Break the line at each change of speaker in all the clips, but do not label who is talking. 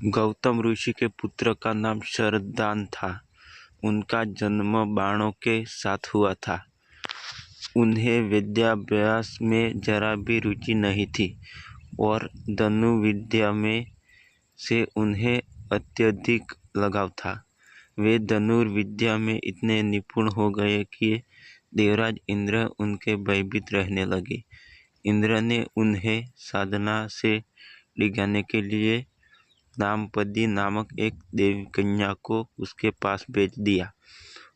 गौतम ऋषि के पुत्र का नाम शरदान था। उनका जन्म बाणों के साथ हुआ था। उन्हें विद्याभ्यास में जरा भी रुचि नहीं थी और धनुर्विद्या में से उन्हें अत्यधिक लगाव था। वे धनुर्विद्या में इतने निपुण हो गए कि देवराज इंद्र उनके भयभीत रहने लगे। इंद्र ने उन्हें साधना से डिगाने के लिए नामपदी नामक एक देवी कन्या को उसके पास भेज दिया।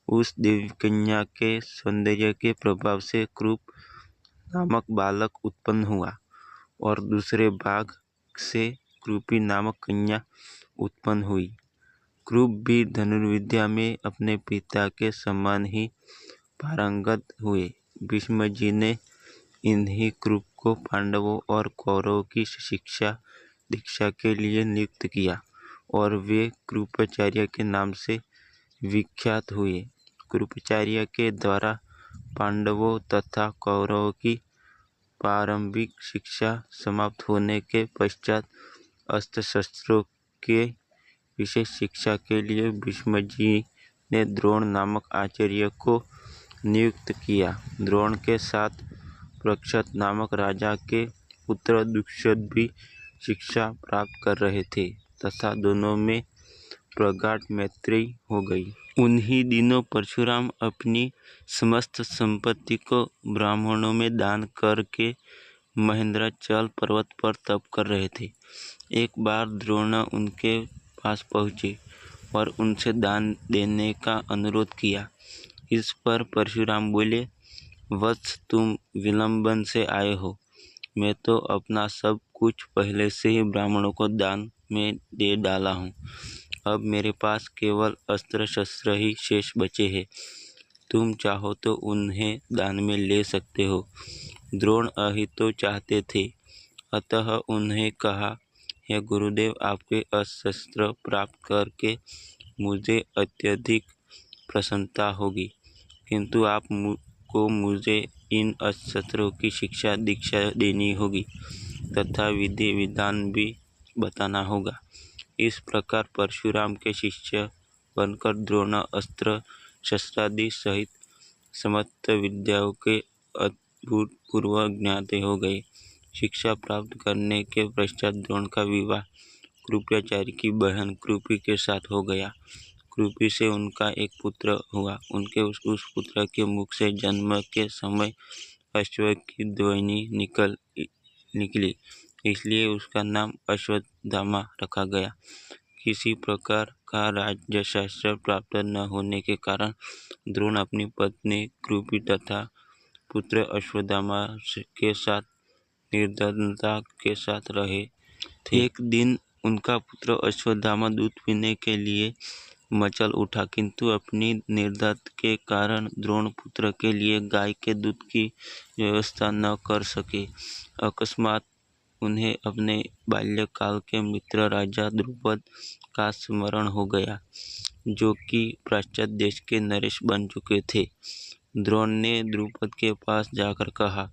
उस देवी कन्या के सौंदर्य के प्रभाव से क्रूप नामक बालक उत्पन्न हुआ और दूसरे भाग से क्रूपी नामक कन्या उत्पन्न हुई। क्रूप भी धनुर्विद्या में अपने पिता के समान ही पारंगत हुए। भीष्म जी ने इन्हीं क्रूप को पांडवों और कौरवों की शिक्षा दीक्षा के लिए नियुक्त किया और वे कृपाचार्य के नाम से विख्यात हुए। कृपाचार्य के द्वारा पांडवों तथा कौरवों की प्रारंभिक शिक्षा समाप्त होने के पश्चात अस्त्र शस्त्रों के विशेष शिक्षा के लिए भीष्म जी ने द्रोण नामक आचार्य को नियुक्त किया। द्रोण के साथ पृक्षत नामक राजा के पुत्र दुष्यंत भी शिक्षा प्राप्त कर रहे थे तथा दोनों में प्रगाढ़ मैत्री हो गई। उन्हीं दिनों परशुराम अपनी समस्त संपत्ति को ब्राह्मणों में दान करके महेंद्राचल पर्वत पर तप कर रहे थे। एक बार द्रोण उनके पास पहुँचे और उनसे दान देने का अनुरोध किया। इस पर परशुराम बोले, वत्स, तुम विलंबन से आए हो। मैं तो अपना सब कुछ पहले से ही ब्राह्मणों को दान में दे डाला हूँ। अब मेरे पास केवल अस्त्र शस्त्र ही शेष बचे हैं। तुम चाहो तो उन्हें दान में ले सकते हो। द्रोण अहित तो चाहते थे, अतः उन्हें कहा, हे गुरुदेव, आपके अस्त्र शस्त्र प्राप्त करके मुझे अत्यधिक प्रसन्नता होगी, किंतु आपको मुझे इन अस्त्र शस्त्रों की शिक्षा दीक्षा देनी होगी तथा विधि विधान भी बताना होगा। इस प्रकार परशुराम के शिष्य बनकर द्रोण अस्त्र शस्त्रादि सहित समस्त विद्याओं के अभूतपूर्व ज्ञाते हो गए। शिक्षा प्राप्त करने के पश्चात द्रोण का विवाह कृपाचार्य की बहन कृपी के साथ हो गया। कृपी से उनका एक पुत्र हुआ। उनके उस पुत्र के मुख से जन्म के समय अश्व की ध्वनि निकली, इसलिए उसका नाम अश्वत्थामा रखा गया। किसी प्रकार का राज्यशास्त्र प्राप्त न होने के कारण द्रोण अपनी पत्नी कृपी तथा पुत्र अश्वत्थामा के साथ निर्धनता के साथ रहे थे। एक दिन उनका पुत्र अश्वत्थामा दूध पीने के लिए मचल उठा, किंतु अपनी निर्धनता के कारण द्रोण पुत्र के लिए गाय के दूध की व्यवस्था न कर सके। अकस्मात उन्हें अपने बाल्यकाल के मित्र राजा द्रुपद का स्मरण हो गया, जो कि पाश्चात्य देश के नरेश बन चुके थे। द्रोण ने द्रुपद के पास जाकर कहा,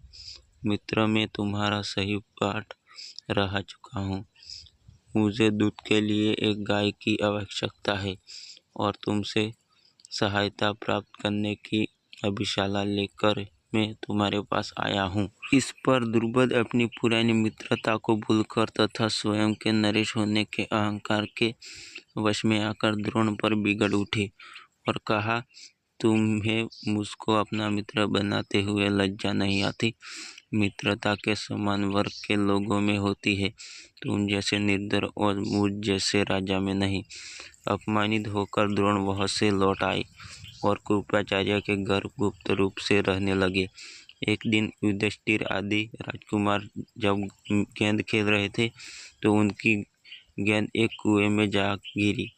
मित्र, मैं तुम्हारा सही पाठ रह चुका हूँ। मुझे दूध के लिए एक गाय की आवश्यकता है और तुमसे सहायता प्राप्त करने की अभिलाषा लेकर मैं तुम्हारे पास आया हूँ। इस पर द्रुपद अपनी पुरानी मित्रता को भूलकर तथा स्वयं के नरेश होने के अहंकार के वश में आकर द्रोण पर बिगड़ उठे और कहा, तुम्हें मुझको अपना मित्र बनाते हुए लज्जा नहीं आती? मित्रता के समान वर्ग के लोगों में होती है, तुम जैसे निर्दर और मुझ जैसे राजा में नहीं। अपमानित होकर द्रोण वहां से लौट आए और कृपाचार्य के घर गुप्त रूप से रहने लगे। एक दिन युधिष्ठिर आदि राजकुमार जब गेंद खेल रहे थे तो उनकी गेंद एक कुएं में जा गिरी।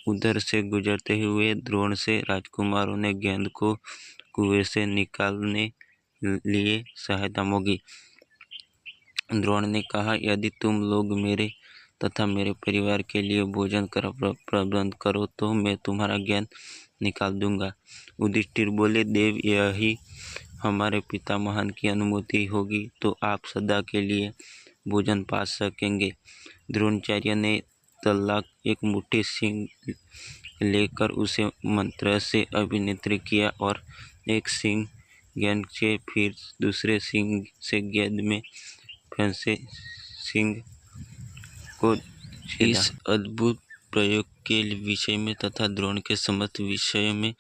उधर से गुजरते हुए द्रोण से राजकुमारों ने गेंद को कुएं से निकालने लिए सहायता मांगी। द्रोण ने कहा, यदि तुम लोग मेरे तथा मेरे परिवार के लिए भोजन का प्रबंध करो तो मैं तुम्हारा गेंद निकाल दूंगा। युधिष्ठिर बोले, देव, यही हमारे पितामहन की अनुमति होगी तो आप सदा के लिए भोजन पा सकेंगे। द्रोणाचार्य ने तल्लाक एक मुट्ठी सींग लेकर उसे मंत्र से अभिनेत्र किया और एक सींग गेंद से फिर दूसरे सींग से गेंद में फंसे सींग को छेदा। इस अद्भुत प्रयोग के विषय में तथा द्रोण के समस्त विषय में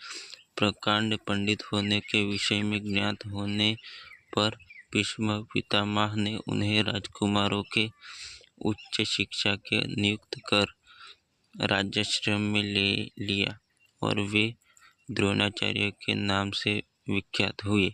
प्रकांड पंडित होने के विषय में ज्ञात होने पर भीष्म पितामह ने उन्हें राजकुमारों के उच्च शिक्षा के नियुक्त कर राज्याश्रम में ले लिया और वे द्रोणाचार्य के नाम से विख्यात हुए।